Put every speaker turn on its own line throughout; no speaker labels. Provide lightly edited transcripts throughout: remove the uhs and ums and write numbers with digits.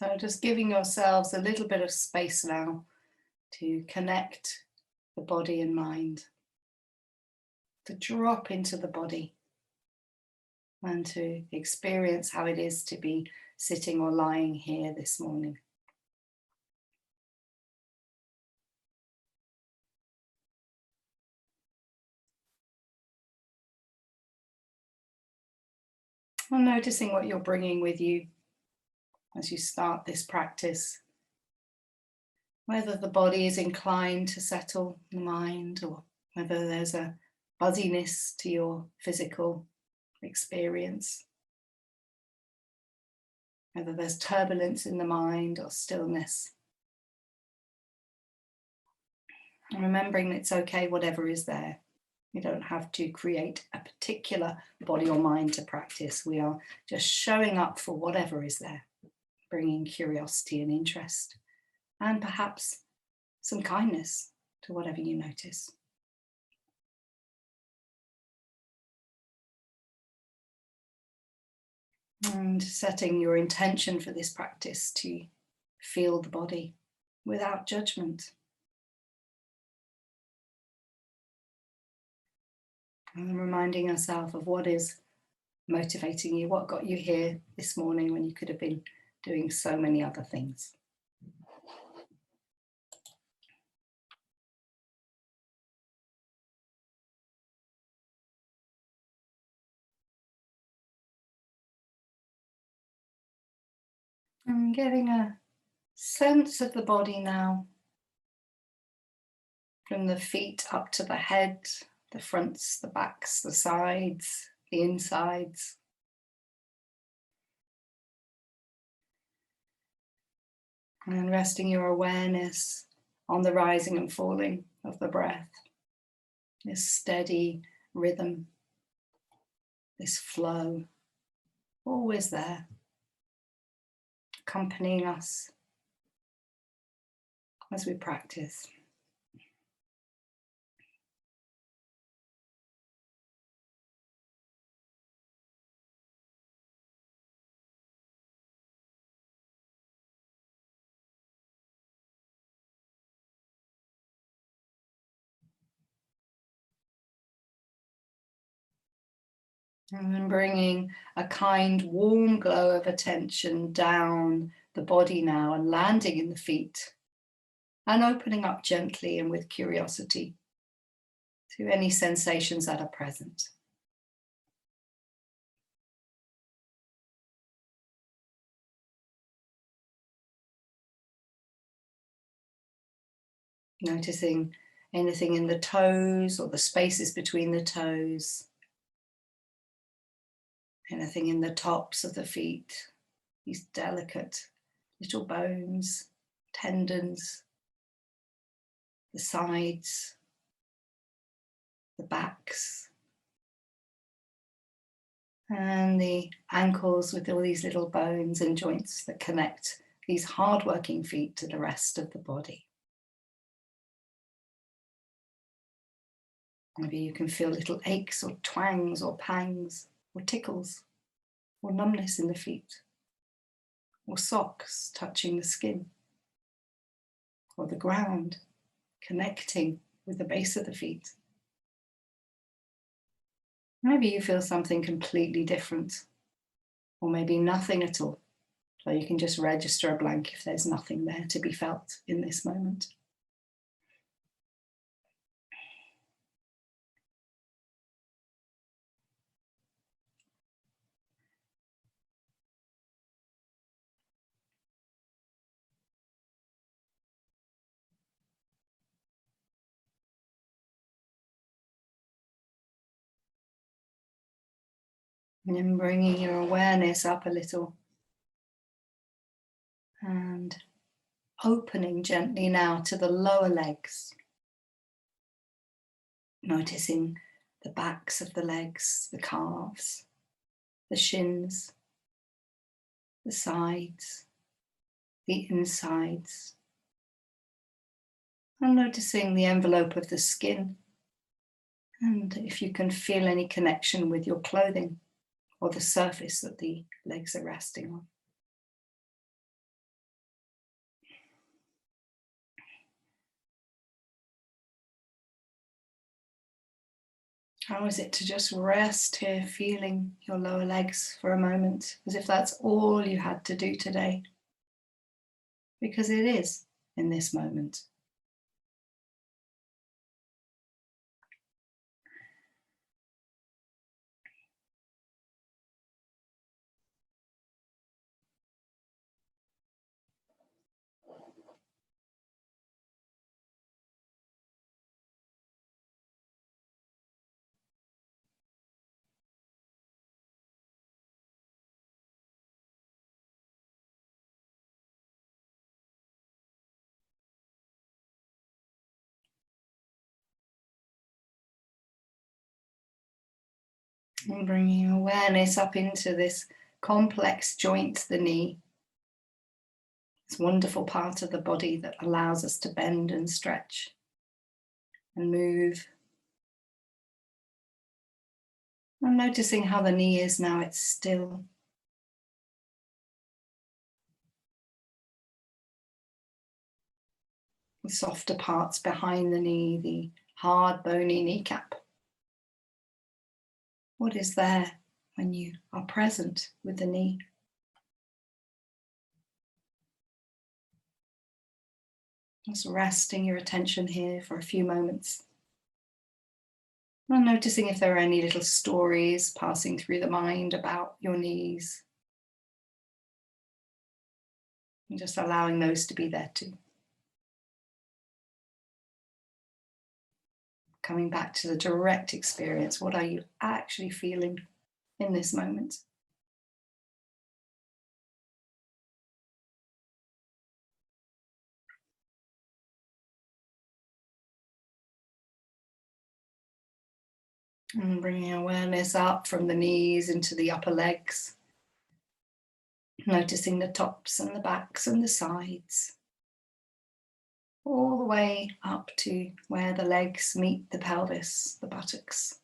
So just giving yourselves a little bit of space now to connect the body and mind, to drop into the body and to experience how it is to be sitting or lying here this morning. And noticing what you're bringing with you as you start this practice. Whether the body is inclined to settle the mind, or whether there's a fuzziness to your physical experience. Whether there's turbulence in the mind or stillness. And remembering it's okay, whatever is there. We don't have to create a particular body or mind to practice. We are just showing up for whatever is there, bringing curiosity and interest, and perhaps some kindness to whatever you notice. And setting your intention for this practice to feel the body without judgment. And reminding yourself of what is motivating you, what got you here this morning when you could have been doing so many other things. And getting a sense of the body now, from the feet up to the head, the fronts, the backs, the sides, the insides. And resting your awareness on the rising and falling of the breath, this steady rhythm, this flow, always there, accompanying us as we practice. And then bringing a kind, warm glow of attention down the body now and landing in the feet and opening up gently and with curiosity to any sensations that are present. Noticing anything in the toes or the spaces between the toes. Anything in the tops of the feet, these delicate little bones, tendons, the sides, the backs, and the ankles with all these little bones and joints that connect these hard-working feet to the rest of the body. Maybe you can feel little aches or twangs or pangs or tickles or numbness in the feet, or socks touching the skin, or the ground connecting with the base of the feet. Maybe you feel something completely different, or maybe nothing at all. So you can just register a blank if there's nothing there to be felt in this moment. And then bringing your awareness up a little and opening gently now to the lower legs. Noticing the backs of the legs, the calves, the shins, the sides, the insides. And noticing the envelope of the skin. And if you can feel any connection with your clothing or the surface that the legs are resting on. How is it to just rest here, feeling your lower legs for a moment, as if that's all you had to do today? Because it is in this moment. And bringing awareness up into this complex joint, the knee. This wonderful part of the body that allows us to bend and stretch and move. I'm noticing how the knee is now, it's still. The softer parts behind the knee, the hard, bony kneecap. What is there when you are present with the knee? Just resting your attention here for a few moments. And noticing if there are any little stories passing through the mind about your knees. And just allowing those to be there too. Coming back to the direct experience, what are you actually feeling in this moment? And bringing awareness up from the knees into the upper legs. Noticing the tops and the backs and the sides. All the way up to where the legs meet the pelvis, the buttocks.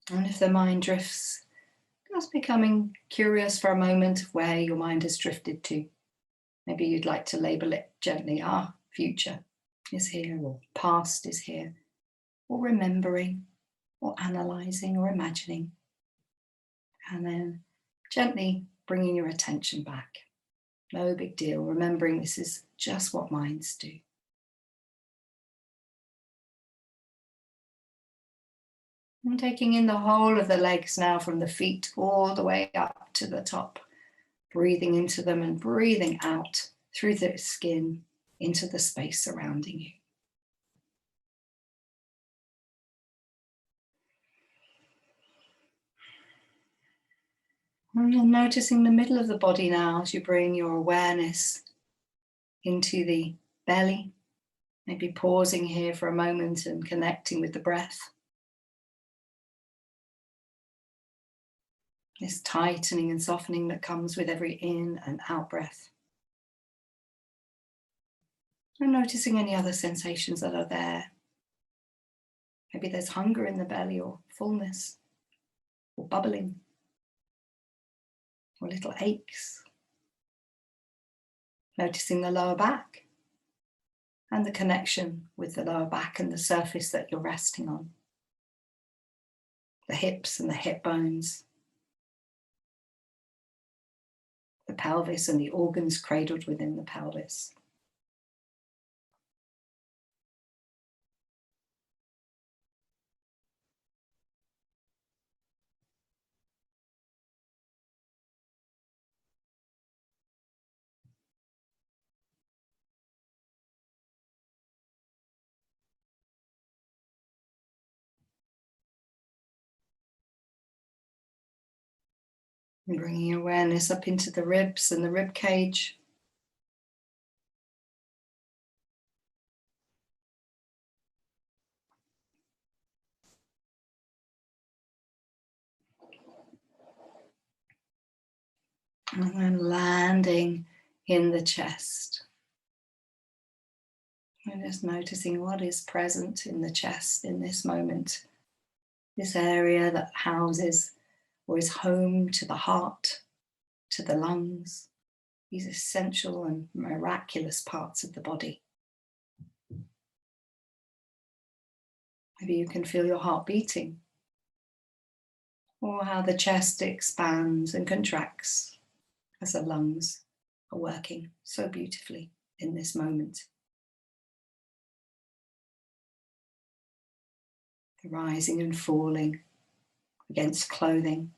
And if the mind drifts, just becoming curious for a moment of where your mind has drifted to. Maybe you'd like to label it gently, future is here, or past is here, or remembering, or analysing, or imagining. And then gently bringing your attention back. No big deal, remembering this is just what minds do. And taking in the whole of the legs now, from the feet all the way up to the top. Breathing into them and breathing out through the skin into the space surrounding you. And you're noticing the middle of the body now as you bring your awareness into the belly. Maybe pausing here for a moment and connecting with the breath. This tightening and softening that comes with every in and out breath. And noticing any other sensations that are there. Maybe there's hunger in the belly, or fullness, or bubbling, or little aches. Noticing the lower back and the connection with the lower back and the surface that you're resting on. The hips and the hip bones. The pelvis and the organs cradled within the pelvis. And bringing awareness up into the ribs and the rib cage. And then landing in the chest. And just noticing what is present in the chest in this moment. This area that houses or is home to the heart, to the lungs, these essential and miraculous parts of the body. Maybe you can feel your heart beating, or how the chest expands and contracts as the lungs are working so beautifully in this moment. The rising and falling against clothing,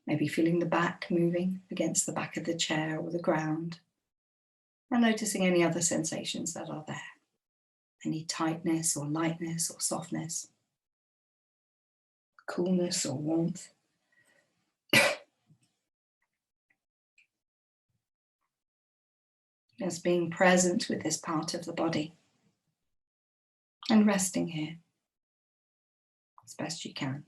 maybe feeling the back moving against the back of the chair or the ground, and noticing any other sensations that are there. Any tightness or lightness or softness, coolness or warmth. Just being present with this part of the body and resting here as best you can.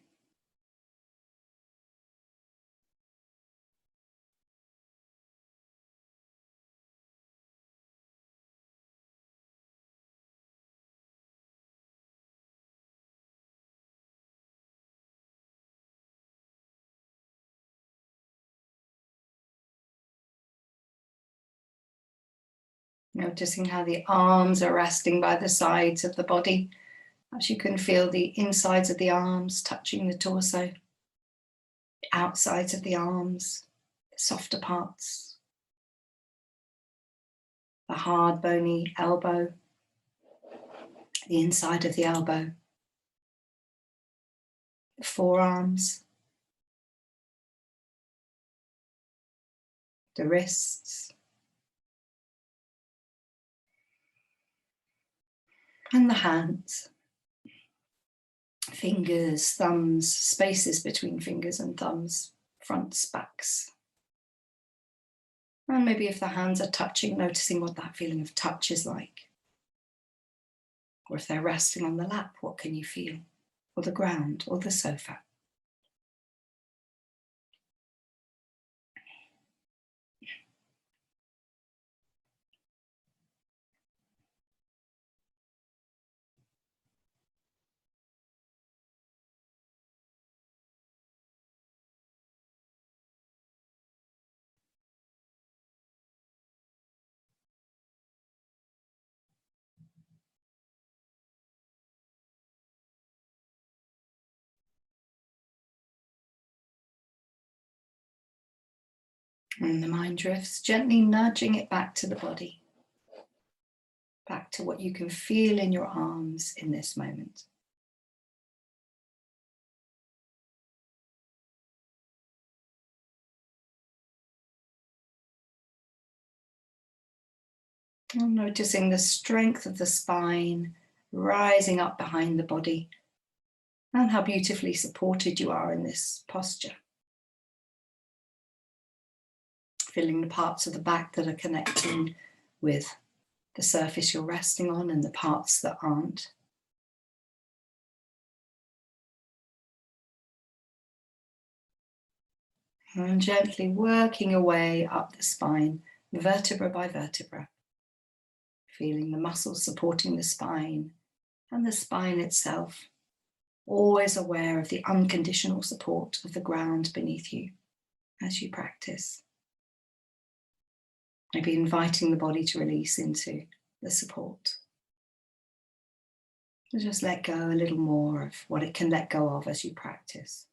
Noticing how the arms are resting by the sides of the body, as you can feel the insides of the arms touching the torso, the outsides of the arms, the softer parts, the hard bony elbow, the inside of the elbow, the forearms, the wrists, and the hands. Fingers, thumbs, spaces between fingers and thumbs, fronts, backs. And maybe if the hands are touching, noticing what that feeling of touch is like. Or if they're resting on the lap, what can you feel? Or the ground, or the sofa. And the mind drifts, gently nudging it back to the body. Back to what you can feel in your arms in this moment. And noticing the strength of the spine rising up behind the body, and how beautifully supported you are in this posture. Feeling the parts of the back that are connecting with the surface you're resting on and the parts that aren't. And gently working your way up the spine, vertebra by vertebra. Feeling the muscles supporting the spine and the spine itself. Always aware of the unconditional support of the ground beneath you as you practice. Maybe inviting the body to release into the support. So just let go a little more of what it can let go of as you practice.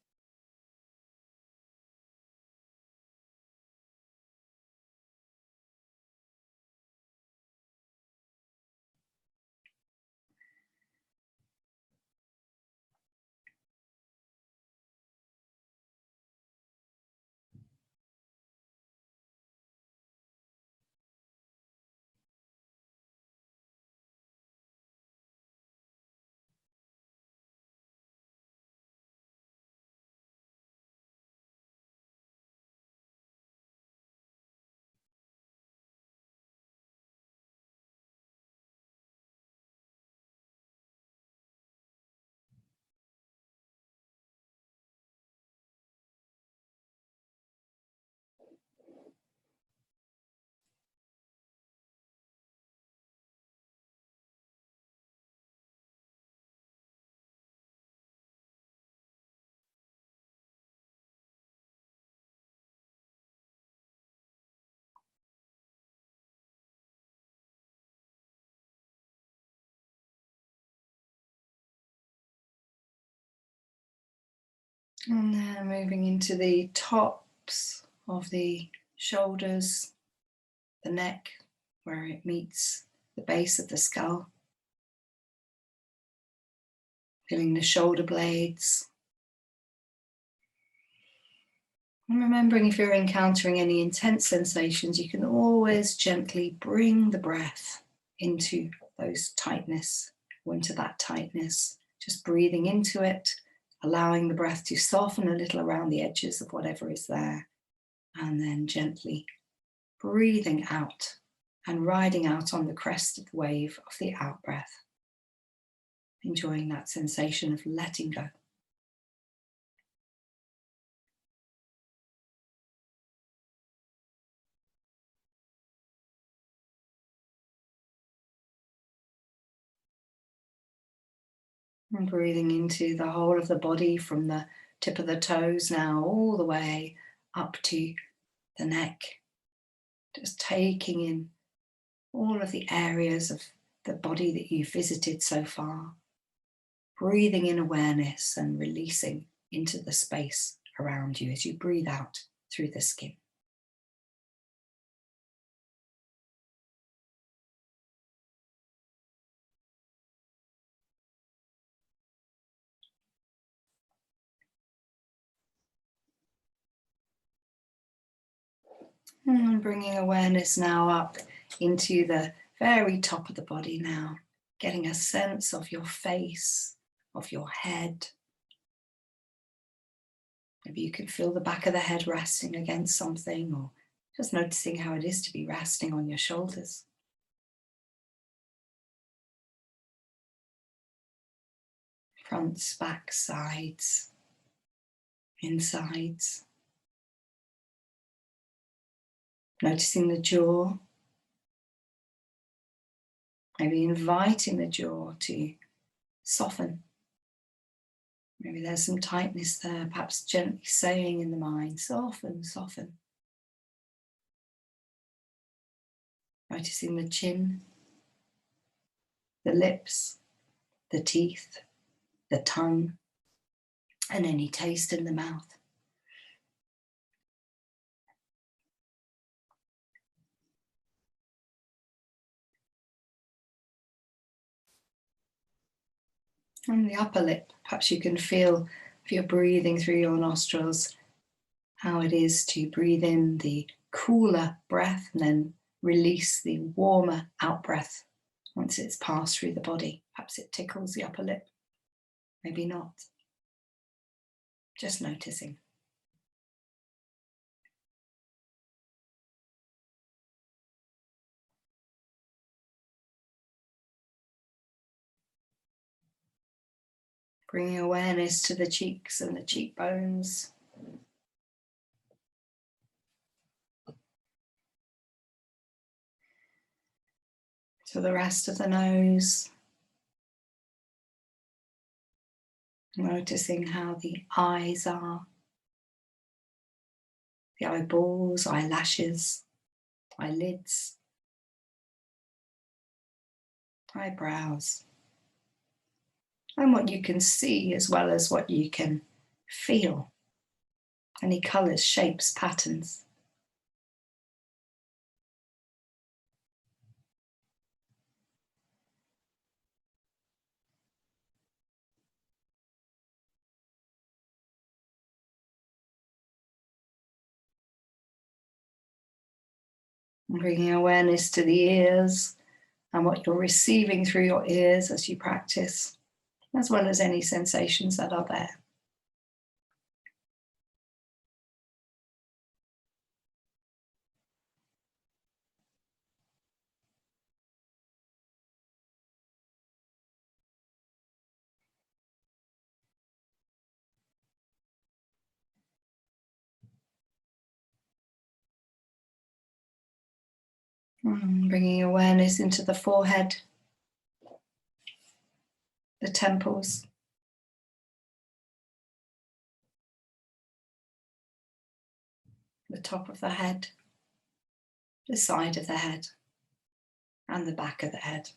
And then moving into the tops of the shoulders, the neck, where it meets the base of the skull. Feeling the shoulder blades. And remembering, if you're encountering any intense sensations, you can always gently bring the breath into those tightness, or into that tightness. Just breathing into it, allowing the breath to soften a little around the edges of whatever is there. And then gently breathing out and riding out on the crest of the wave of the out breath. Enjoying that sensation of letting go. And breathing into the whole of the body from the tip of the toes now all the way up to the neck. Just taking in all of the areas of the body that you've visited so far. Breathing in awareness and releasing into the space around you as you breathe out through the skin. And bringing awareness now up into the very top of the body now, getting a sense of your face, of your head. Maybe you can feel the back of the head resting against something, or just noticing how it is to be resting on your shoulders. Fronts, backs, sides, insides. Noticing the jaw. Maybe inviting the jaw to soften. Maybe there's some tightness there, perhaps gently saying in the mind, soften, soften. Noticing the chin, the lips, the teeth, the tongue, and any taste in the mouth. And the upper lip, perhaps you can feel, if you're breathing through your nostrils, how it is to breathe in the cooler breath and then release the warmer out breath once it's passed through the body. Perhaps it tickles the upper lip, maybe not. Just noticing. Bringing awareness to the cheeks and the cheekbones. To the rest of the nose. Noticing how the eyes are. The eyeballs, eyelashes, eyelids, eyebrows. And what you can see as well as what you can feel. Any colours, shapes, patterns. And bringing awareness to the ears and what you're receiving through your ears as you practice, as well as any sensations that are there. Bringing awareness into the forehead, the temples, the top of the head, the side of the head, and the back of the head.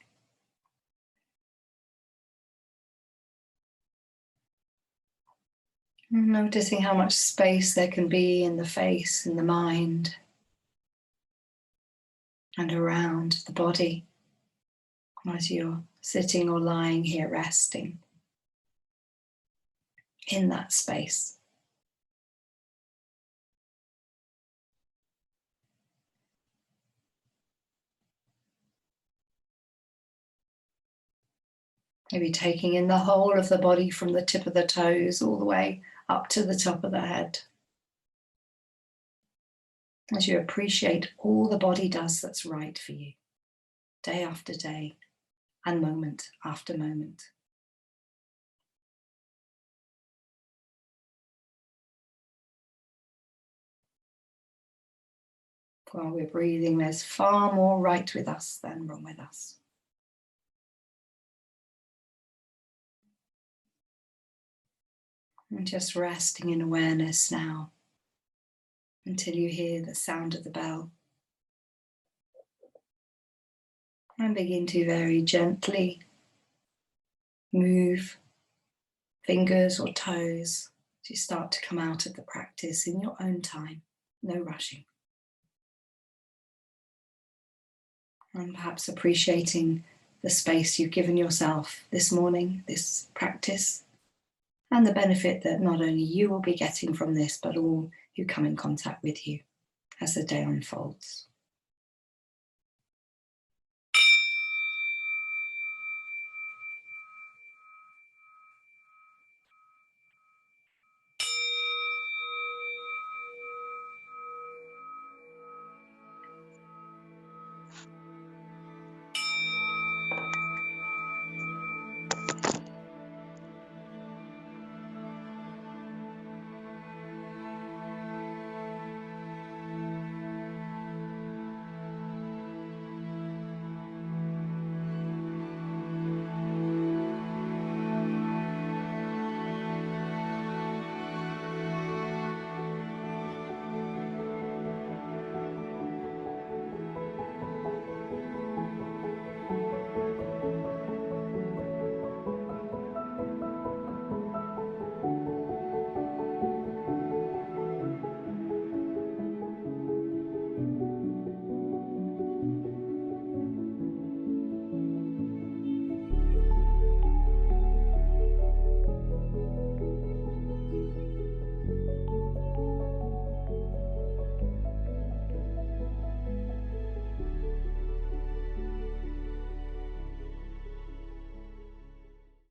Noticing how much space there can be in the face, in the mind, and around the body as you're sitting or lying here resting in that space. Maybe taking in the whole of the body from the tip of the toes all the way up to the top of the head. As you appreciate all the body does that's right for you, day after day and moment after moment. While we're breathing, there's far more right with us than wrong with us. And just resting in awareness now until you hear the sound of the bell. And begin to very gently move fingers or toes as you start to come out of the practice in your own time, no rushing. And perhaps appreciating the space you've given yourself this morning, this practice, and the benefit that not only you will be getting from this, but all who come in contact with you as the day unfolds.